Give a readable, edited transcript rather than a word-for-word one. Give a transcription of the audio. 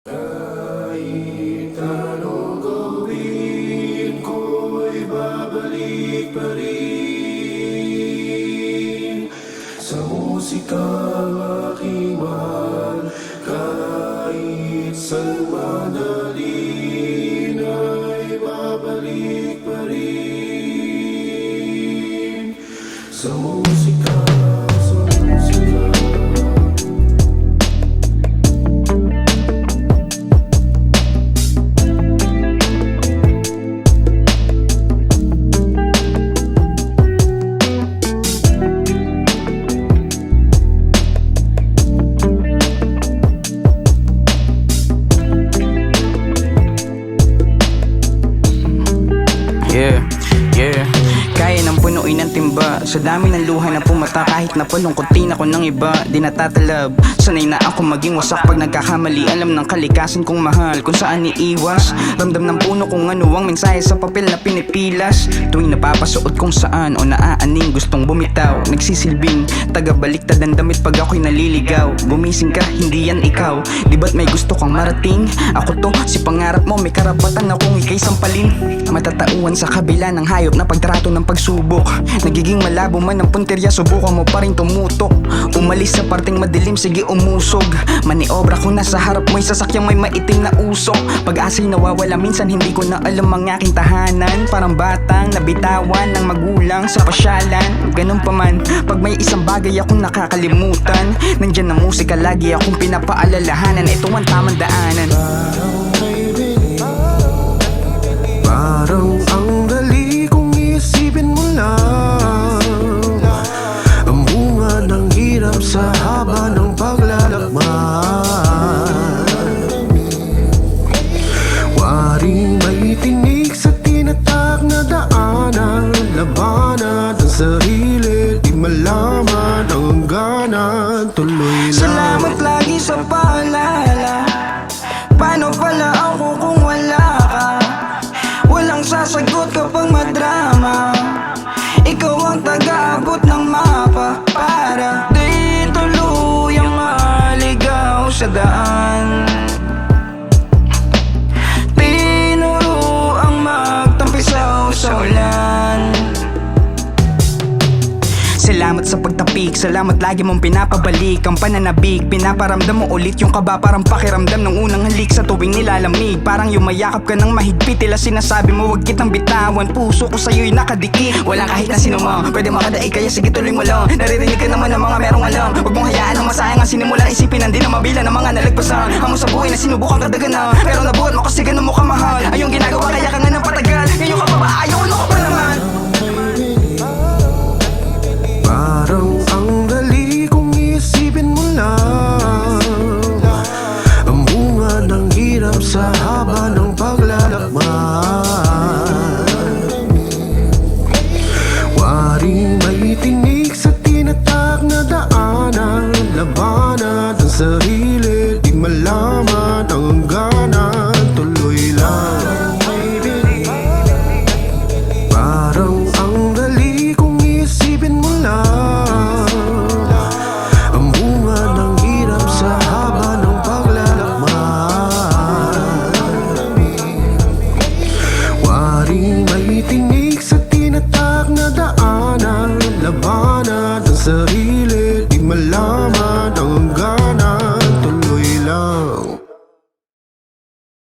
Kahit anong gawin ko'y babalik pa rin sa musikang aking mahal. Kahit saan madalhin ay babalik pa rin sa musika. Kaya nang punuin ang timba sa dami ng luha na pumata. Kahit na palungkotin ako ng iba, di natatalab. Sanay na ako maging wasak pag nagkakamali. Alam ng kalikasan kong mahal kung saan iiwas. Ramdam ng puno kung ano ang mensahe sa papel na pinipilas. Tuwing napapasuot kung saan o naaaning gustong bumitaw, nagsisilbing tagabaliktad ang damit pag ako'y naliligaw. Gumising ka, hindi yan ikaw. Di ba't may gusto kang marating? Ako to, si pangarap mo, may karapatan akong ika'y sampalin. Matatauhan sa kabila ng hayop na pagtrato ng pagsubok. Nagiging malabo man ang punterya, subukan mo pa rin tumutok. Umalis sa parteng madilim, sige umusog. Maniobra ko na sa harap mo'y sasakyang may maitim na usok. Pag-asa'y nawawala, minsan hindi ko na alam ang aking tahanan. Parang batang nabitawan ng magulang sa pasyalan. Ganun pa man, pag may isang bagay akong nakakalimutan, nandyan ang musika, lagi akong pinapaalalahanan. Ito ang tamang daanan. Parang ang dali kung isipin mo lang ang bunga ng hirap sa haba ng paglalakbay. Waring may tinig sa tinatak na daanan. Labanan ang sarili, di malaman ang hangganan. Tuloy lang. Salamat lagi sa paalala. Paano pala ako kung wala ka? Walang sasagot kapag madrama. Ikaw ang taga-abot ng mapa para di tuluyang maligaw sa daan. Tinuro ang magtampisaw sa ulan. Salamat sa pagtapik, salamat lagi mong pinapabalik ang pananabik. Pinaparamdam mo ulit yung kaba, parang pakiramdam ng unang halik sa tuwing nilalamig. Parang yumayakap ka ng mahigpit, tila sinasabi mo wag kitang bitawan. Puso ko sa'yo'y nakadikit, walang kahit na sino mo pwede makadaig, kaya sige tuloy mo lang. Naririnig ka naman ng mga merong alam. Huwag mong hayaan ang masayang ang sinimulan. Isipin ang di na mabila ng mga nalagpasan. Hamon sa buhay na sinubukan kadaganan, pero nabuhat mo kasi ganun mukha